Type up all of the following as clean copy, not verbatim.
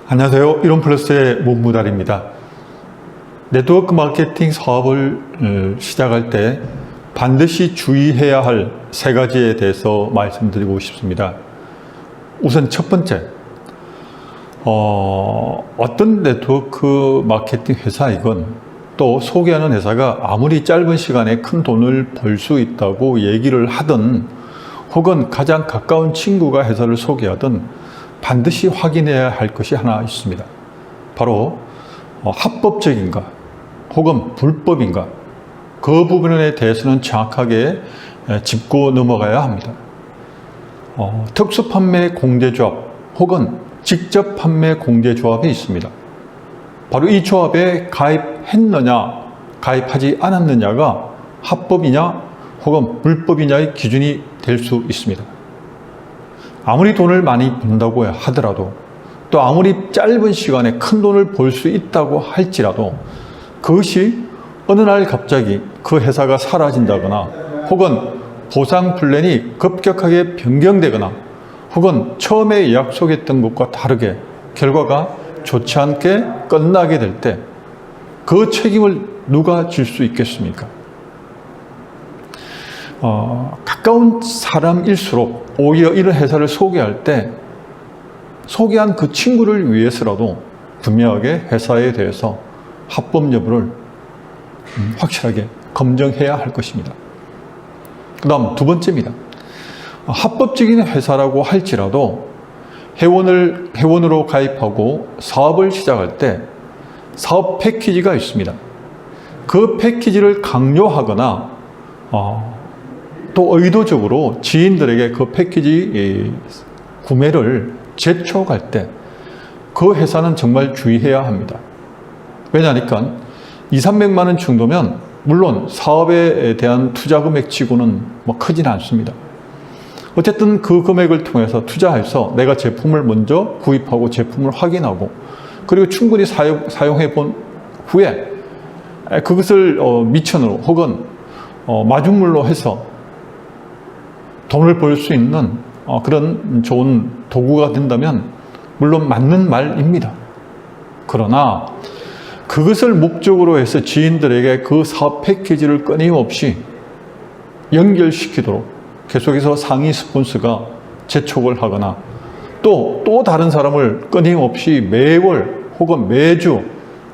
안녕하세요. 이론플러스의 문무달입니다. 네트워크 마케팅 사업을 시작할 때 반드시 주의해야 할 세 가지에 대해서 말씀드리고 싶습니다. 우선 첫 번째, 어떤 네트워크 마케팅 회사이건 또 소개하는 회사가 아무리 짧은 시간에 큰 돈을 벌 수 있다고 얘기를 하든 혹은 가장 가까운 친구가 회사를 소개하든 반드시 확인해야 할 것이 하나 있습니다. 바로 합법적인가 혹은 불법인가, 그 부분에 대해서는 정확하게 짚고 넘어가야 합니다. 특수판매 공제조합 혹은 직접 판매 공제조합이 있습니다. 바로 이 조합에 가입했느냐 가입하지 않았느냐가 합법이냐 혹은 불법이냐의 기준이 될 수 있습니다. 아무리 돈을 많이 번다고 하더라도, 또 아무리 짧은 시간에 큰 돈을 벌 수 있다고 할지라도 그것이 어느 날 갑자기 그 회사가 사라진다거나 혹은 보상 플랜이 급격하게 변경되거나 혹은 처음에 약속했던 것과 다르게 결과가 좋지 않게 끝나게 될 때 그 책임을 누가 질 수 있겠습니까? 가까운 사람일수록 오히려 이런 회사를 소개할 때 소개한 그 친구를 위해서라도 분명하게 회사에 대해서 합법 여부를 확실하게 검증해야 할 것입니다. 그 다음 두 번째입니다. 합법적인 회사라고 할지라도 회원으로 가입하고 사업을 시작할 때 사업 패키지가 있습니다. 그 패키지를 강요하거나 또 의도적으로 지인들에게 그 패키지 구매를 재촉할 때 그 회사는 정말 주의해야 합니다. 왜냐하니까 200~300만 원 정도면 물론 사업에 대한 투자 금액치고는 크진 않습니다. 어쨌든 그 금액을 통해서 투자해서 내가 제품을 먼저 구입하고 제품을 확인하고 그리고 충분히 사용해 본 후에 그것을 미천으로 혹은 마중물로 해서 돈을 벌 수 있는 그런 좋은 도구가 된다면 물론 맞는 말입니다. 그러나 그것을 목적으로 해서 지인들에게 그 사업 패키지를 끊임없이 연결시키도록 계속해서 상위 스폰서가 재촉을 하거나 또 다른 사람을 끊임없이 매월 혹은 매주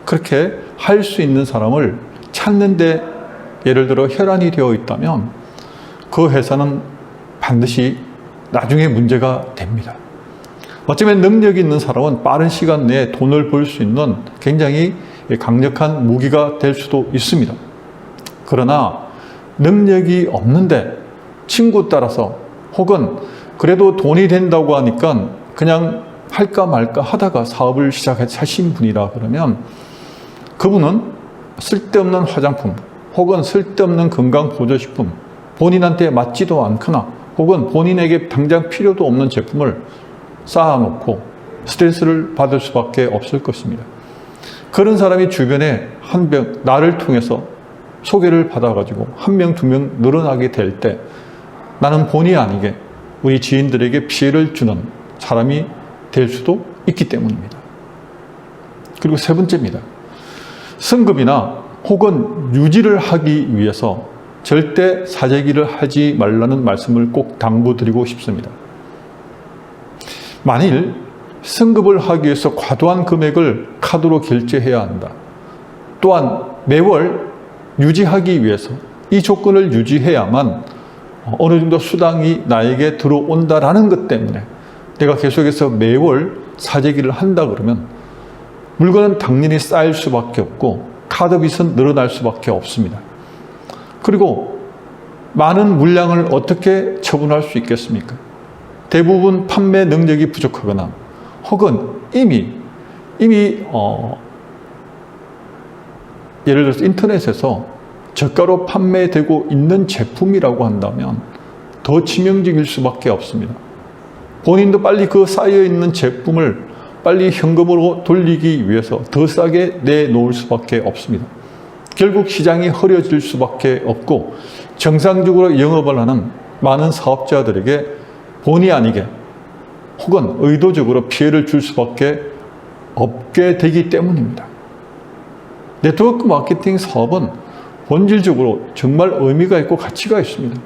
그렇게 할 수 있는 사람을 찾는데 예를 들어 혈안이 되어 있다면 그 회사는 반드시 나중에 문제가 됩니다. 어쩌면 능력이 있는 사람은 빠른 시간 내에 돈을 벌 수 있는 굉장히 강력한 무기가 될 수도 있습니다. 그러나 능력이 없는데 친구 따라서 혹은 그래도 돈이 된다고 하니까 그냥 할까 말까 하다가 사업을 시작하신 분이라 그러면 그분은 쓸데없는 화장품 혹은 쓸데없는 건강보조식품, 본인한테 맞지도 않거나 혹은 본인에게 당장 필요도 없는 제품을 쌓아놓고 스트레스를 받을 수밖에 없을 것입니다. 그런 사람이 주변에 나를 통해서 소개를 받아가지고 1명, 2명 늘어나게 될 때 나는 본의 아니게 우리 지인들에게 피해를 주는 사람이 될 수도 있기 때문입니다. 그리고 세 번째입니다. 승급이나 혹은 유지를 하기 위해서 절대 사재기를 하지 말라는 말씀을 꼭 당부드리고 싶습니다. 만일 승급을 하기 위해서 과도한 금액을 카드로 결제해야 한다. 또한 매월 유지하기 위해서 이 조건을 유지해야만 어느 정도 수당이 나에게 들어온다라는 것 때문에 내가 계속해서 매월 사재기를 한다 그러면 물건은 당연히 쌓일 수밖에 없고 카드 빚은 늘어날 수밖에 없습니다. 그리고 많은 물량을 어떻게 처분할 수 있겠습니까? 대부분 판매 능력이 부족하거나 혹은 이미 예를 들어서 인터넷에서 저가로 판매되고 있는 제품이라고 한다면 더 치명적일 수밖에 없습니다. 본인도 빨리 그 쌓여있는 제품을 빨리 현금으로 돌리기 위해서 더 싸게 내놓을 수밖에 없습니다. 결국 시장이 흐려질 수밖에 없고 정상적으로 영업을 하는 많은 사업자들에게 본의 아니게 혹은 의도적으로 피해를 줄 수밖에 없게 되기 때문입니다. 네트워크 마케팅 사업은 본질적으로 정말 의미가 있고 가치가 있습니다.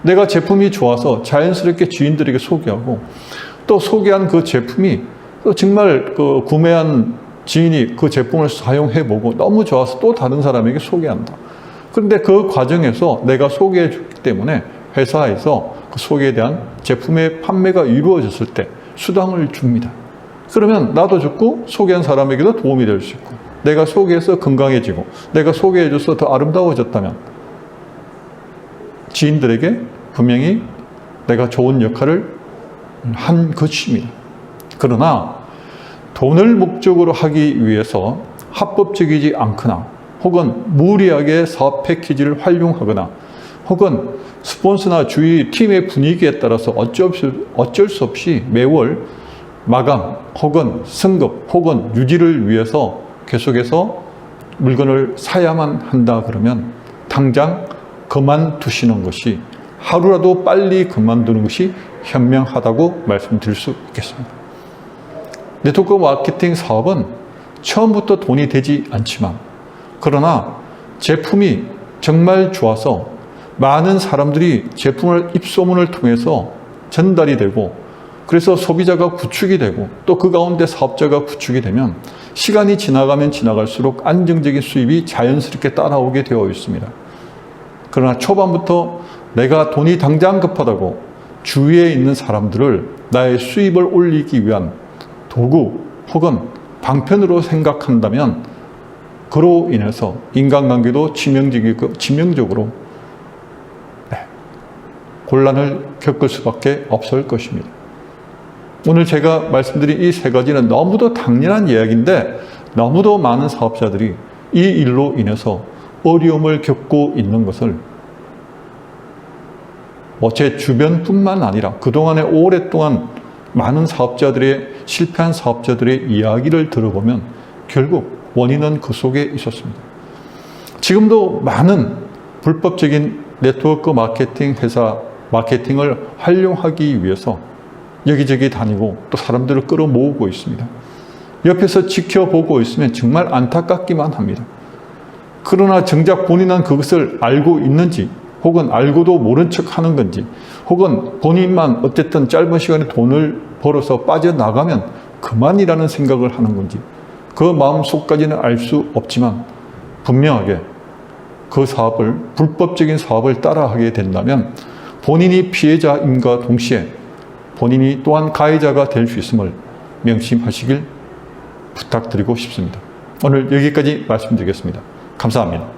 내가 제품이 좋아서 자연스럽게 지인들에게 소개하고 또 소개한 그 제품이 또 정말 그 구매한 지인이 그 제품을 사용해보고 너무 좋아서 또 다른 사람에게 소개한다. 그런데 그 과정에서 내가 소개해 줬기 때문에 회사에서 그 소개에 대한 제품의 판매가 이루어졌을 때 수당을 줍니다. 그러면 나도 좋고 소개한 사람에게도 도움이 될 수 있고 내가 소개해서 건강해지고 내가 소개해줘서 더 아름다워졌다면 지인들에게 분명히 내가 좋은 역할을 한 것입니다. 그러나 돈을 목적으로 하기 위해서 합법적이지 않거나 혹은 무리하게 사업 패키지를 활용하거나 혹은 스폰서나 주위 팀의 분위기에 따라서 어쩔 수 없이 매월 마감 혹은 승급 혹은 유지를 위해서 계속해서 물건을 사야만 한다 그러면 당장 그만두시는 것이 하루라도 빨리 그만두는 것이 현명하다고 말씀드릴 수 있겠습니다. 네트워크 마케팅 사업은 처음부터 돈이 되지 않지만 그러나 제품이 정말 좋아서 많은 사람들이 제품을 입소문을 통해서 전달이 되고 그래서 소비자가 구축이 되고 또 그 가운데 사업자가 구축이 되면 시간이 지나가면 지나갈수록 안정적인 수입이 자연스럽게 따라오게 되어 있습니다. 그러나 초반부터 내가 돈이 당장 급하다고 주위에 있는 사람들을 나의 수입을 올리기 위한 도구 혹은 방편으로 생각한다면 그로 인해서 인간관계도 치명적으로 곤란을 겪을 수밖에 없을 것입니다. 오늘 제가 말씀드린 이 세 가지는 너무도 당연한 이야기인데 너무도 많은 사업자들이 이 일로 인해서 어려움을 겪고 있는 것을 제 주변뿐만 아니라 그동안에 오랫동안 많은 사업자들의 실패한 사업자들의 이야기를 들어보면 결국 원인은 그 속에 있었습니다. 지금도 많은 불법적인 네트워크 마케팅 회사 마케팅을 활용하기 위해서 여기저기 다니고 또 사람들을 끌어모으고 있습니다. 옆에서 지켜보고 있으면 정말 안타깝기만 합니다. 그러나 정작 본인은 그것을 알고 있는지 혹은 알고도 모른 척 하는 건지 혹은 본인만 어쨌든 짧은 시간에 돈을 벌어서 빠져나가면 그만이라는 생각을 하는 건지 그 마음속까지는 알 수 없지만 분명하게 그 사업을 불법적인 사업을 따라하게 된다면 본인이 피해자임과 동시에 본인이 또한 가해자가 될 수 있음을 명심하시길 부탁드리고 싶습니다. 오늘 여기까지 말씀드리겠습니다. 감사합니다.